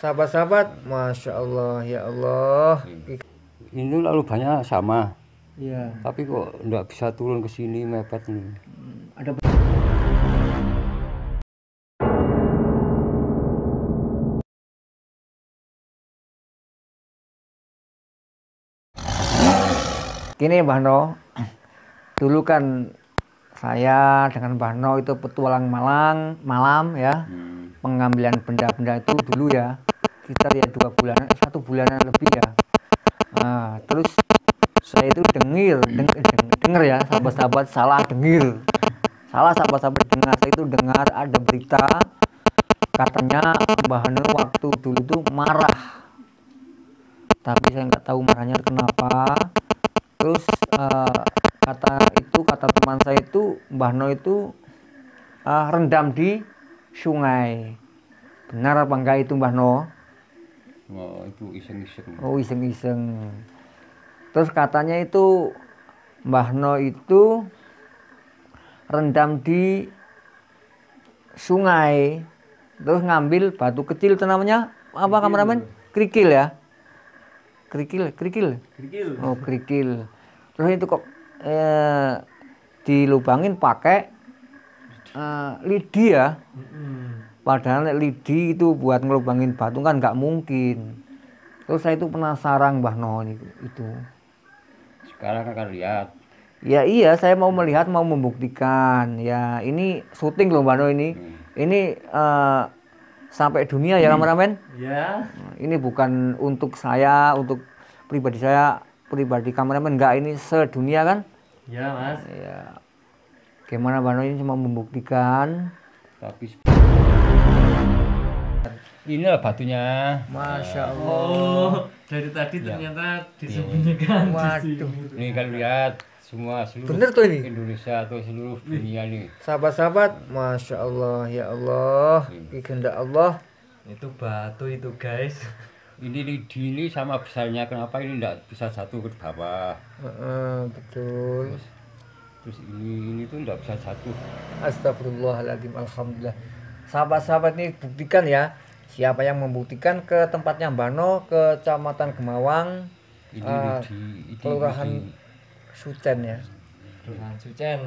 Sahabat-sahabat, Masya Allah, ya Allah. Ini lalu banyak sama, Iya. tapi kok nggak bisa turun ke sini mepet nih. Ada gini Mbah No, dulu kan saya dengan Mbah No itu petualang malam ya, pengambilan benda-benda itu dulu ya, sekitar ya 2 bulanan, 1 bulanan lebih ya. Nah, terus saya itu denger ya sahabat-sahabat, salah sahabat-sahabat dengar, saya itu dengar ada berita katanya Mbah No waktu dulu itu marah, tapi saya nggak tahu marahnya kenapa. Terus kata teman saya itu Mbah No itu rendam di sungai. Benar apa enggak itu Mbah No? Oh, itu iseng-iseng. Oh, iseng-iseng. Terus katanya itu Mbah No itu rendam di sungai. Terus ngambil batu kecil itu namanya apa kameramen? Kerikil ya? Kerikil. Oh, kerikil. Terus itu kok dilubangin pakai lidi ya. Padahal lidi itu buat ngelubangin batu kan nggak mungkin. Terus saya itu penasaran Mbah No itu. Sekarang akan lihat. Ya iya, saya mau melihat, mau membuktikan. Ya ini syuting loh Mbah No ini. Ini sampai dunia ya kameramen. Ya. Ini bukan untuk saya, untuk pribadi kameramen, enggak, ini sedunia kan? Ya, Mas. Ya. Gimana Mbah No ini cuma membuktikan. Tapi inilah batunya. Masya Allah. Oh, dari tadi ternyata disembunyikan. Waduh. Ini kan lihat semua seluruh Bener tuh ini. Indonesia atau seluruh dunia nih. Sahabat-sahabat, Masya Allah, ya Allah, kehendak Allah. Itu batu itu, guys. Ini lidi ini sama besarnya, kenapa ini tidak bisa jatuh ke bawah? Betul. Terus ini tuh tidak bisa jatuh. Astagfirullahaladzim, alhamdulillah. Sahabat-sahabat ini buktikan ya. Siapa yang membuktikan ke tempatnya Mbah No, Kecamatan Gemawang, Ini lidi, Kelurahan Sucen ya. Kelurahan Sucen.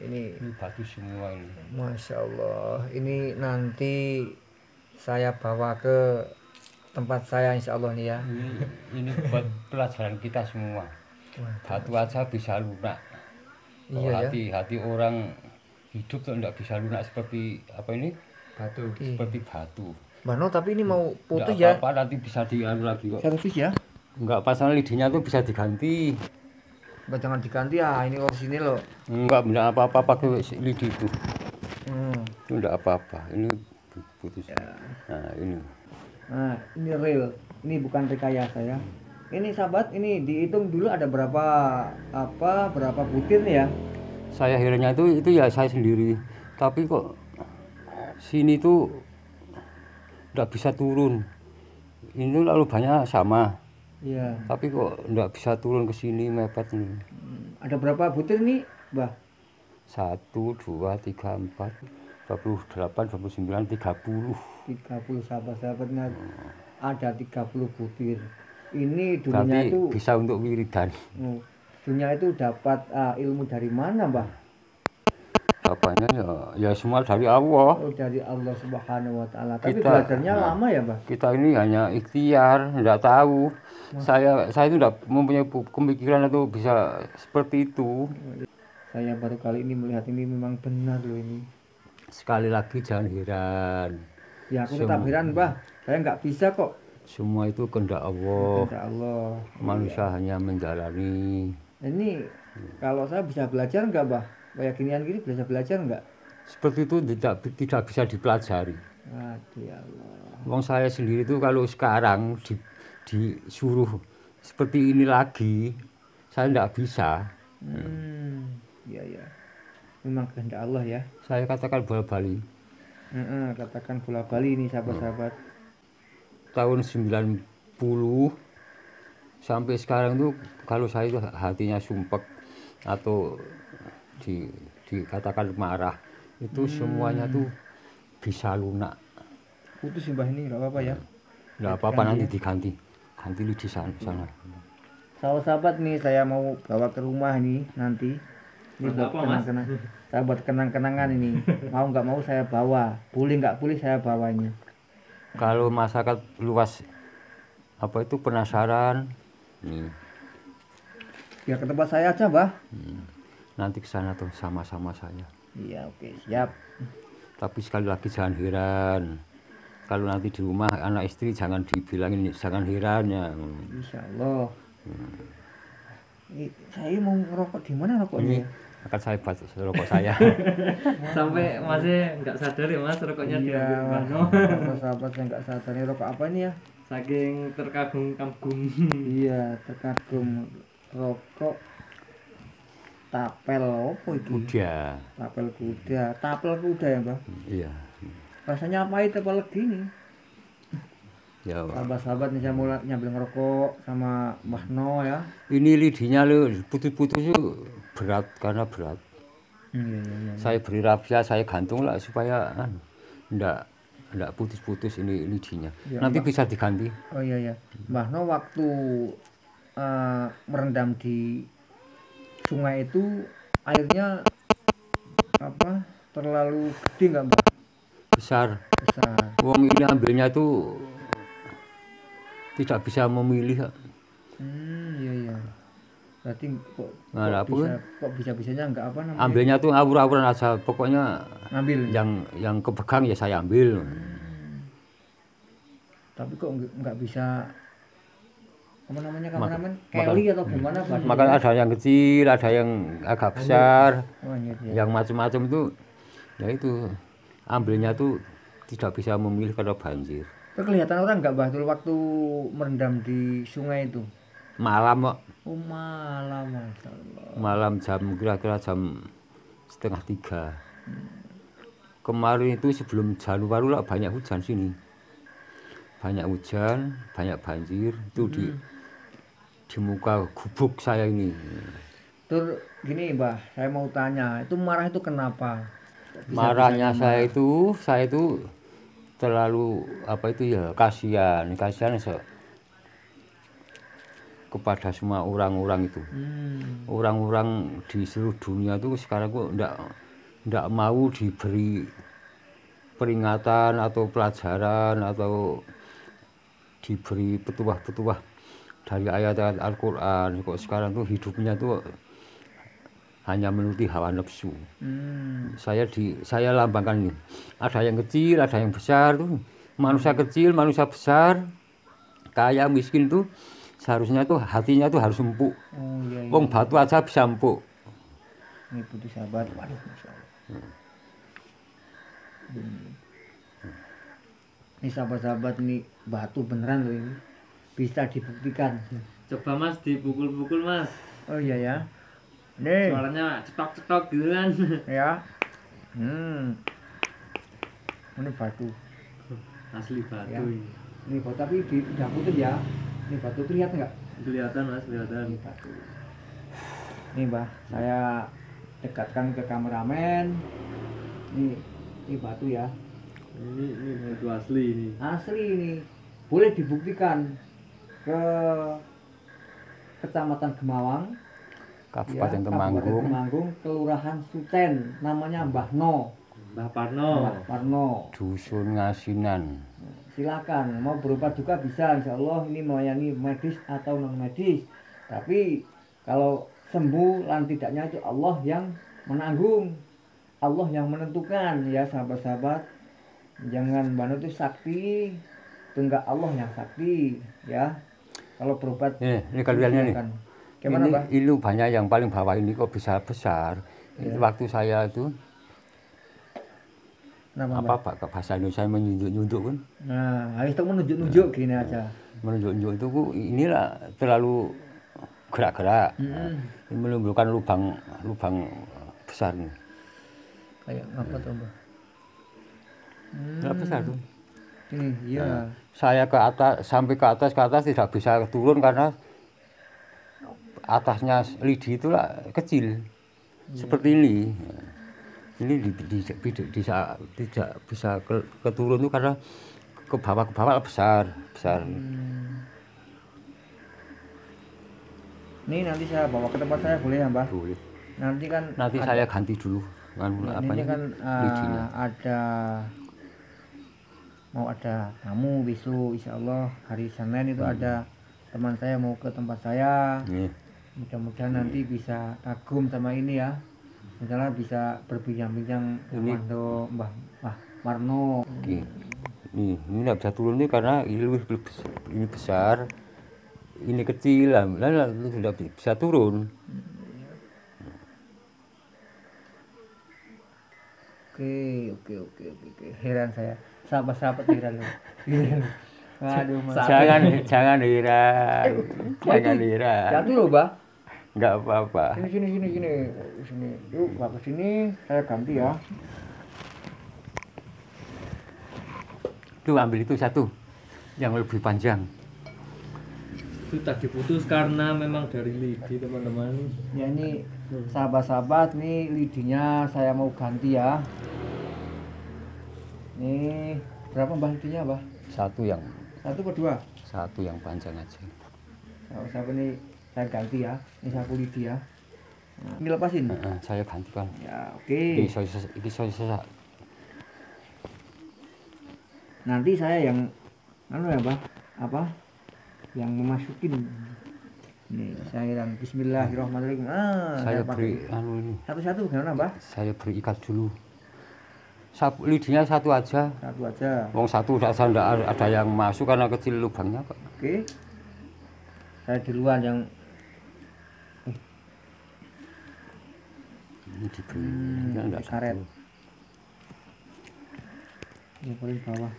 Ini batu semua ini. Masya Allah. Ini nanti saya bawa ke tempat saya insya Allah nih ya. Ini buat pelajaran kita semua. Batu aja bisa lunak. Iya ya. Hati orang hidup tuh tidak bisa lunak seperti apa ini? Batu. Seperti batu. Mbah No, tapi ini mau putus Nggak ya. apa-apa, nanti bisa dianu lagi kok. Servis ya. Enggak, pasang lidinya tuh bisa diganti. Mbak jangan diganti ya. Ini kok sini loh. Enggak apa-apa pakai lidi itu. Itu enggak apa-apa. Ini putus. Nah, ini. Nah, ini real. Ini bukan rekayasa ya. Ini sahabat, ini dihitung dulu ada berapa butir nih ya. Saya akhirnya itu ya saya sendiri. Tapi kok sini tuh enggak bisa turun. Ini lalu banyak sama. Iya. Tapi kok enggak bisa turun ke sini mepet nih. Ada berapa butir nih, Mbah? 1, 2, 3, 4, 28, 29, 30. 30 sahabat-sahabatnya. Ada 30 butir. Ini dulunya Berarti itu bisa untuk wiridan. dulunya itu dapat ilmu dari mana, Mbah? Apanya ya semua dari Allah. Oh, dari Allah Subhanahu wa taala. Tapi belajarnya lama ya, Mbah? Kita ini hanya ikhtiar, enggak tahu. Saya itu enggak mempunyai pemikiran atau bisa seperti itu. Saya baru kali ini melihat ini memang benar loh ini. Sekali lagi jangan heran. Ya aku tetap heran, Mbah. Saya nggak bisa kok. Semua itu kehendak Allah. Kehendak Allah. Manusia hanya menjalani. Ini kalau saya bisa belajar nggak, Mbah? Kayak ginian gini bisa belajar nggak? Seperti itu tidak bisa dipelajari. Aduh ya Allah. Wong saya sendiri itu kalau sekarang disuruh seperti ini lagi, saya tidak bisa. Iya. Memang kehendak Allah ya. Saya katakan bola Bali. Katakan bola Bali ini sahabat-sahabat. Tahun 90 sampai sekarang tuh kalau saya itu hatinya sumpek atau dikatakan marah, itu semuanya tuh bisa lunak. Putus ya, Mbah, ini nggak apa-apa ya. Nggak apa-apa nanti diganti. Ganti lidi sana. Sahabat-sahabat nih saya mau bawa ke rumah nih nanti. Ini buat Apa, Mas? kenang-kenang. Saya buat kenang-kenangan ini. Mau nggak mau saya bawa. Boleh nggak boleh saya bawa ini. Kalau masyarakat luas apa itu penasaran, nih, Biar ke tempat saya aja, Mbah. nanti ke sana tuh sama-sama saya. Iya, oke, siap. Tapi sekali lagi jangan heran. Kalau nanti di rumah anak istri jangan dibilangin jangan heran ya. Insya Allah. Saya mau ngerokok di mana rokoknya? Ini akan saya buat rokok saya. Sampai masih nggak sadar ya Mas rokoknya Iya, diambil Mbah No. sahabat saya nggak sadar ini rokok apa ini ya? Saking terkagum-kagum. Iya, terkagum rokok tapel apa itu? Udah. Tapel kuda ya, Mbak. Iya. Rasanya apa itu tapel gini? Ya, Pak. Sahabat-sahabat nih saya mau nyambil ngerokok sama Mbah No ya. Ini lidinya lo putus-putus itu berat karena berat. Iya. Saya beri rapia, saya gantung lah supaya enggak putus-putus ini lidinya. Ya, Nanti Mbak. bisa diganti. Oh iya. Mbah No waktu merendam di sungai itu airnya apa? Terlalu gede nggak, Mbah? Besar. Besar. Wong ini ambilnya tuh tidak bisa memilih. Iya. Berarti Nah, apa kok bisa-bisanya nggak apa namanya? ambilnya tuh awur-awuran aja. Pokoknya Ngambil. yang kepegang ya saya ambil. Tapi kok nggak bisa apa namanya kameramen? Maka- Kelly atau gimana, Pak? Makanya ada yang kecil, ada yang agak besar, Oh, iya. yang macam-macam itu. Ya itu ambilnya tuh tidak bisa memilih karena banjir. Itu kelihatan orang nggak, Mbah, dulu waktu merendam di sungai itu? Malam kok. Oh, malam, Masya Allah. Malam kira-kira jam 2:30. Kemarin itu sebelum Januari lah banyak hujan sini. Banyak hujan, banyak banjir itu di muka gubuk saya ini. Terus gini, Mbah, saya mau tanya, itu marah itu kenapa? Kok bisa-bisanya Marahnya marah? saya itu terlalu apa itu ya kasihan kepada semua orang-orang itu. Orang-orang di seluruh dunia itu sekarang kok enggak mau diberi peringatan atau pelajaran atau diberi petuah-petuah dari ayat-ayat Al-Qur'an. Kok sekarang tuh hidupnya tuh hanya menuruti hawa nafsu. Saya lambangkan ini. Ada yang kecil, ada yang besar tuh. Manusia kecil, manusia besar, kaya miskin tuh seharusnya tuh hatinya tuh harus empuk. Oh iya. Wong batu aja bisa empuk. Ini butuh sahabat. Waduh, Masya Allah. Ini sahabat-sahabat ini batu beneran loh ini. Bisa dibuktikan. Coba Mas dipukul-pukul Mas. Oh iya ya. Nih. Suaranya cetok-cetok gitu kan. Ya. Ini batu. Asli batu Ya. ini. Ini batu tapi udah putus ya. Ini batu tuh lihat nggak? Kelihatan Mas, kelihatan. Ini batu. Nih, Mbah, saya dekatkan ke kameramen. Ini batu ya. Ini batu asli ini. Asli ini. Boleh dibuktikan ke Kecamatan Gemawang, Kabupaten ya, Temanggung. Kabupaten Temanggung, Kelurahan Sucen, namanya Mbah No. Mbah Parno. Mbah Parno. Dusun Ngasinan. Silakan, mau berobat juga bisa, insya Allah ini melayani medis atau non medis. Tapi kalau sembuh lan tidaknya itu Allah yang menanggung, Allah yang menentukan ya sahabat-sahabat. Jangan bantu itu sakti, itu enggak Allah yang sakti ya. Kalau berobat Ini kaliannya nih. silakan. Gimana, Mbah? Ini banyak yang paling bawah ini kok bisa besar. Itu waktu saya itu Kenapa, Mbah? apa bahasa Indonesia menunjuk-nunjuk kan. Nah, habis itu menunjuk-nunjuk gini aja. Menunjuk-nunjuk itu inilah terlalu gerak-gerak. Ini menimbulkan lubang besar nih. Kayak apa tuh, Mbah? Terlalu besar tuh. Ini, iya. Saya ke atas sampai ke atas tidak bisa turun karena atasnya lidi itu lah kecil. Seperti ini. Ini tidak bisa keturun itu karena ke bawah besar. Ini nanti saya bawa ke tempat saya boleh ya Mbah? Boleh. Nanti kan Nanti saya ganti dulu. ini kan lidinya. mau ada tamu besok insya Allah hari Senin itu ada teman saya mau ke tempat saya. Mudah-mudahan nanti bisa kagum sama ini ya. Misalnya bisa berbincang-bincang sama Mbah Marno. Ini nggak bisa turun nih karena ini besar, ini kecil lah, sudah bisa turun. Oke. Heran saya. Sahabat-sahabat heran loh. Aduh, Jangan heran. Jangan heran. Jatuh loh, Mbah. Enggak apa-apa. Sini. Yuk, Mbah ke sini. Saya ganti ya. Tuh ambil itu satu yang lebih panjang. Itu tadi putus karena memang dari lidi teman-teman. Ya ini sahabat-sahabat nih lidinya saya mau ganti ya. Nih berapa Mbah lidinya Mbah? Satu atau dua? Satu yang panjang aja. Siapa nih saya ganti ya. Ini sapu lidi ya. Nah, ini lepasin. Saya gantikan. Ya oke. Ini saya. Nanti saya yang ya Mbah? Apa? Yang memasukin. Nih saya yang Bismillahirrahmanirrahim. Saya beri ini. Satu-satu gimana Mbah? Saya beri ikat dulu. Lidinya satu aja. Wong satu enggak ada yang masuk karena kecil lubangnya Pak. Oke. Saya duluan yang ini diberi. Enggak karet. Ini paling bawah.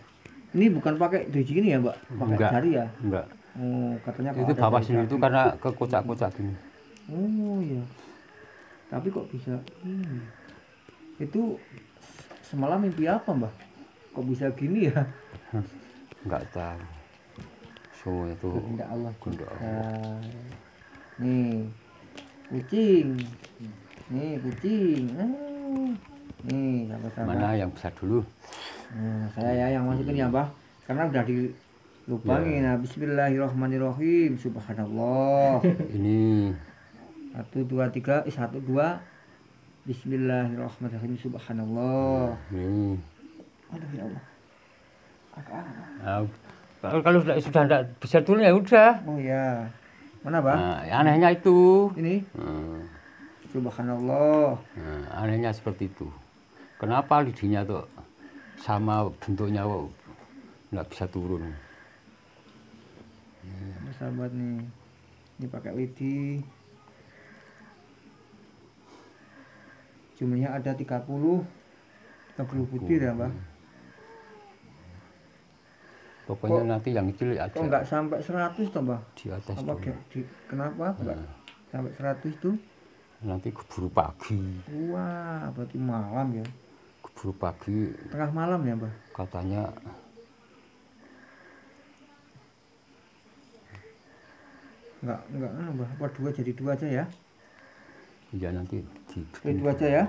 Ini bukan pakai driji gini ya, Mbak? Pakai jari ya? Enggak. Oh, katanya itu bawah sini itu karena kekocak-kocak gini. Oh iya. Tapi kok bisa ini? Itu semalam mimpi apa, Mbak? Kok bisa gini ya? Enggak tahu. Semua itu kehendak Allah. Nih, kucing. Nih, sama-sama. Mana yang besar dulu? Nah, saya ya yang masukin ya, Mbah. Karena udah dilubangi. Nah, bismillahirrahmanirrahim. Subhanallah. Ini 1 2 3 1 2 Bismillahirrahmanirrahim. Subhanallah. Aduh ya Allah. Kalau sudah tidak bisa turun ya udah. Oh ya. Mana, Bang? Nah, anehnya itu. Ini. Subhanallah. Nah, anehnya seperti itu. Kenapa lidinya tuh sama bentuknya kok nggak bisa turun? Sahabat nih. Ini pakai lidi. Jumlahnya ada 30 butir ya, Mbak. Pokoknya nanti yang kecil aja. Kok nggak sampai 100 toh, Mbak? Di atas apa kenapa nggak sampai 100 tuh? Nanti keburu pagi. Wah, berarti malam ya? Keburu pagi. Tengah malam ya, Mbak? Katanya. Enggak, Mbak. Apa jadi dua aja ya? Iya nanti jadi dua aja ya?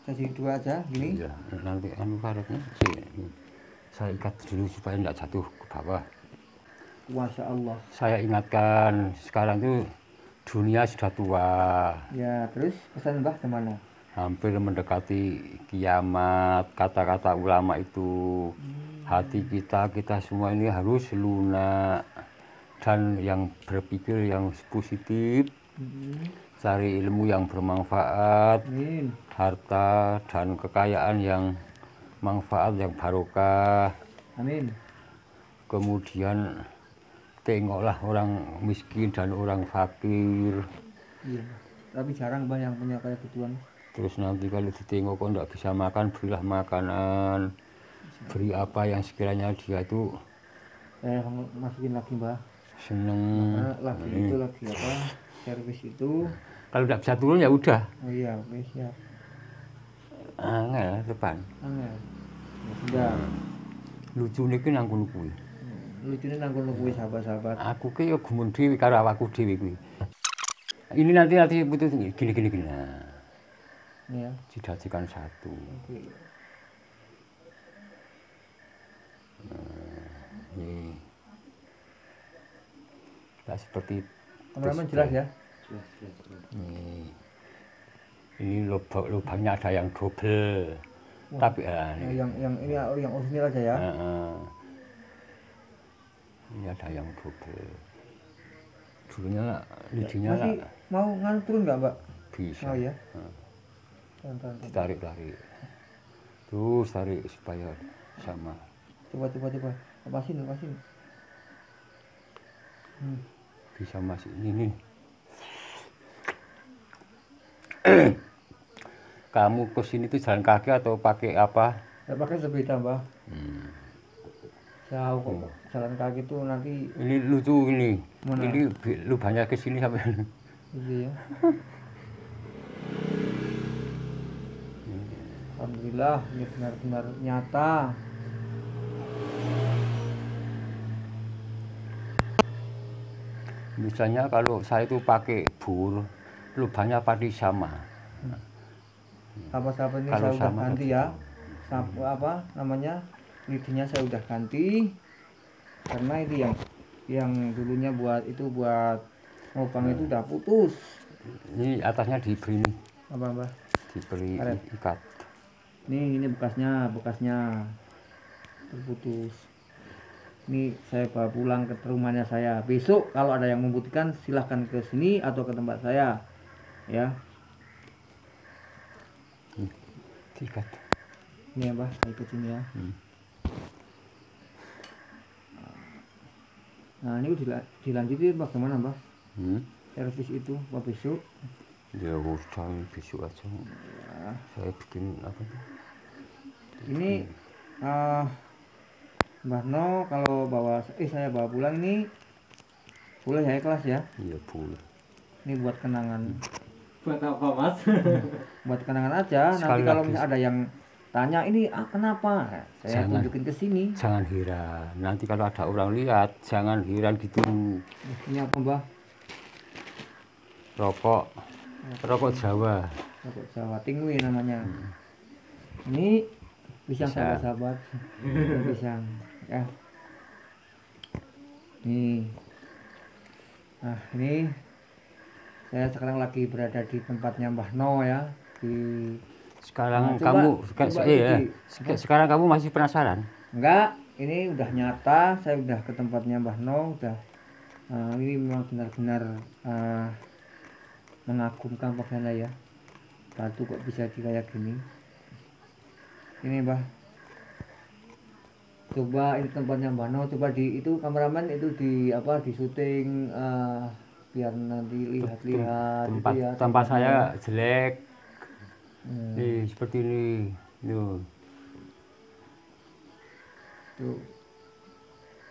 Jadi dua aja, gini? Iya, nanti karetnya sih. Saya ikat dulu supaya tidak jatuh ke bawah. Masya Allah. Saya ingatkan sekarang tuh dunia sudah tua. Ya, terus pesan Mbah kemana? Hampir mendekati kiamat. Kata-kata ulama itu hati kita semua ini harus lunak dan yang berpikir yang positif. Cari ilmu yang bermanfaat, harta dan kekayaan yang manfaat yang barokah. Amin. Kemudian tengoklah orang miskin dan orang fakir. Iya, tapi jarang Mbah yang punya kayak gituan. Terus nanti kalau ditengok kok enggak bisa makan, berilah makanan. Beri apa yang sekiranya dia itu masukin lagi Mbah. Seneng. Lagi itu lagi apa? Servis itu. Kalau enggak bisa turun ya udah. Oh iya, oke siap. Angel depan. Angel. Ya sudah. Lucu niki nang kono kuwi. Lucune nang kono kuwi sahabat-sahabat. Aku ki ya gumun dhewe karo awakku dhewe kuwi. Ini nanti putus gini. Nah. Ya. Didajikan satu. Oke. Nggak seperti Kameramen jelas ya. Jelas, jelas, jelas. ini lubangnya ada yang double. Wah, Tapi yang ini yang original aja ya. Ini ada yang double. Dulunya lidinya Masih mau turun nggak, Mbak? bisa. Oh ya. Tahan. Ditarik. Terus tarik supaya sama. Coba. Lepasin. Bisa masih ini. Kamu ke sini tuh jalan kaki atau pakai apa? Saya pakai sepeda, Mbak. Jauh kok. Jalan kaki tuh nanti Ini lucu ini. Mana? Ini lubangnya ke sini sampai. gitu ya. Alhamdulillah, ini benar-benar nyata. Misalnya kalau saya itu pakai bur, lubangnya pasti sama. Apa-apa ini Kalau saya udah sama ganti betul. ya. Apa namanya? Lidinya saya udah ganti. Karena itu yang dulunya buat lubang itu udah putus. Ini atasnya diberi ini, Apa, Mbak? diberi Karet. ikat. Ini bekasnya terputus. Ini saya bawa pulang ke rumahnya saya. Besok kalau ada yang membutuhkan silahkan ke sini atau ke tempat saya. Ya. Ikat. Ini ya, Mbak, saya ikut sini ya. Nah, ini udah dilanjutin bagaimana, Mbak? Servis itu Pak besok. Ya udah besok aja. Ya. Saya bikin apa? Ini Mbah No kalau saya bawa pulang ini boleh ya, ikhlas ya. Iya boleh. Ini buat kenangan. Buat apa, Mas? Buat kenangan aja. Sekali Nanti kalau lagi. misalnya ada yang tanya ini kenapa? Nah, saya tunjukin ke sini. Jangan heran. Nanti kalau ada orang lihat, jangan heran gitu. Ini apa, Mbah? Rokok Jawa. Rokok Jawa Tingwi namanya. Ini pisang, Pisang. sahabat-sahabat. Ini pisang ya. Nih. Nah, ini saya sekarang lagi berada di tempatnya Mbah No ya. Sekarang Nah, sekarang kamu masih penasaran? Enggak, ini udah nyata. Saya udah ke tempatnya Mbah No, udah ini memang benar-benar mengagumkan bagaimana ya. Batu kok bisa kayak gini. Ini, Mbah. Coba ini tempatnya Mbah No, coba itu kameramen itu di syuting biar nanti lihat-lihat Tempat, itu ya. tempat saya jelek. Hmm. Seperti ini. Tuh.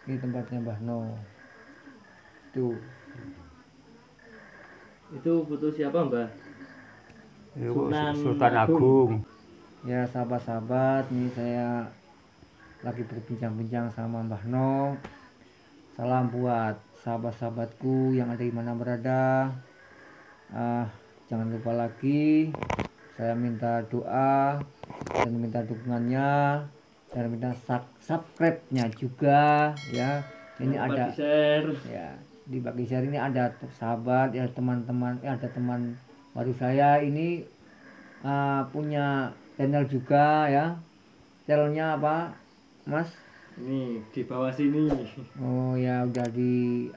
Ini tempatnya Mbah No. Tuh. Itu foto siapa, Mbak? Sultan Agung. Ya, sahabat-sahabat, nih saya lagi berbincang-bincang sama Mbah No. Salam buat sahabat-sahabatku yang ada di mana berada. Jangan lupa lagi saya minta doa dan minta dukungannya dan minta subscribe-nya juga ya. Ini ada share. ya, di bagi share ini ada sahabat ya, teman-teman ada teman baru saya ini punya channel juga ya. Channelnya apa, Mas? Ini di bawah sini. Oh ya, udah di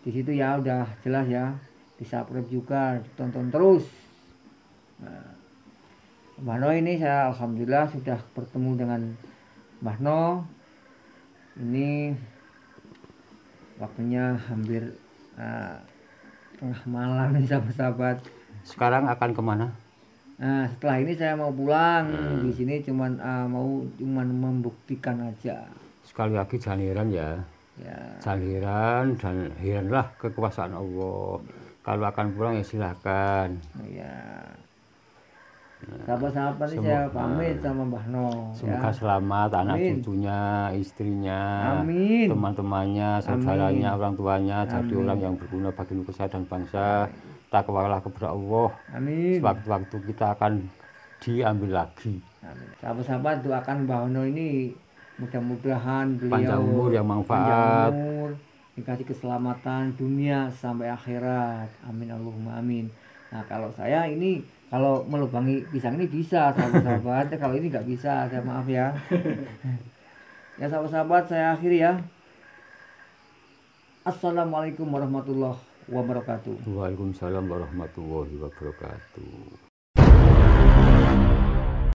situ ya, udah jelas ya. Di subscribe juga, ditonton terus. Nah, Mbah No ini saya alhamdulillah sudah bertemu dengan Mbah No. Ini waktunya hampir tengah malam nih sahabat-sahabat. Sekarang akan kemana? Nah, setelah ini saya mau pulang. Di sini cuman membuktikan aja. Sekali lagi jangan heran ya. Jangan heran dan heranlah kekuasaan Allah. Kalau akan pulang ya silahkan. Ya. Sahabat-sahabat ini saya pamit sama Mbah No. Semoga selamat anak cucunya, istrinya, teman-temannya, saudaranya, orang tuanya, jadi orang yang berguna bagi nusa dan bangsa. Takwalah kepada Allah. Amin. Sewaktu-waktu kita akan diambil lagi. Amin. Sahabat-sahabat doakan Mbah No ini mudah-mudahan beliau Panjang umur yang manfaat. panjang umur, dikasih keselamatan dunia sampai akhirat. Amin Allahumma amin. Nah kalau saya ini kalau melubangi pisang ini bisa sahabat-sahabat, kalau ini nggak bisa, saya maaf ya. Ya sahabat-sahabat, saya akhiri ya. Assalamualaikum warahmatullahi wabarakatuh. Waalaikumsalam warahmatullahi wabarakatuh.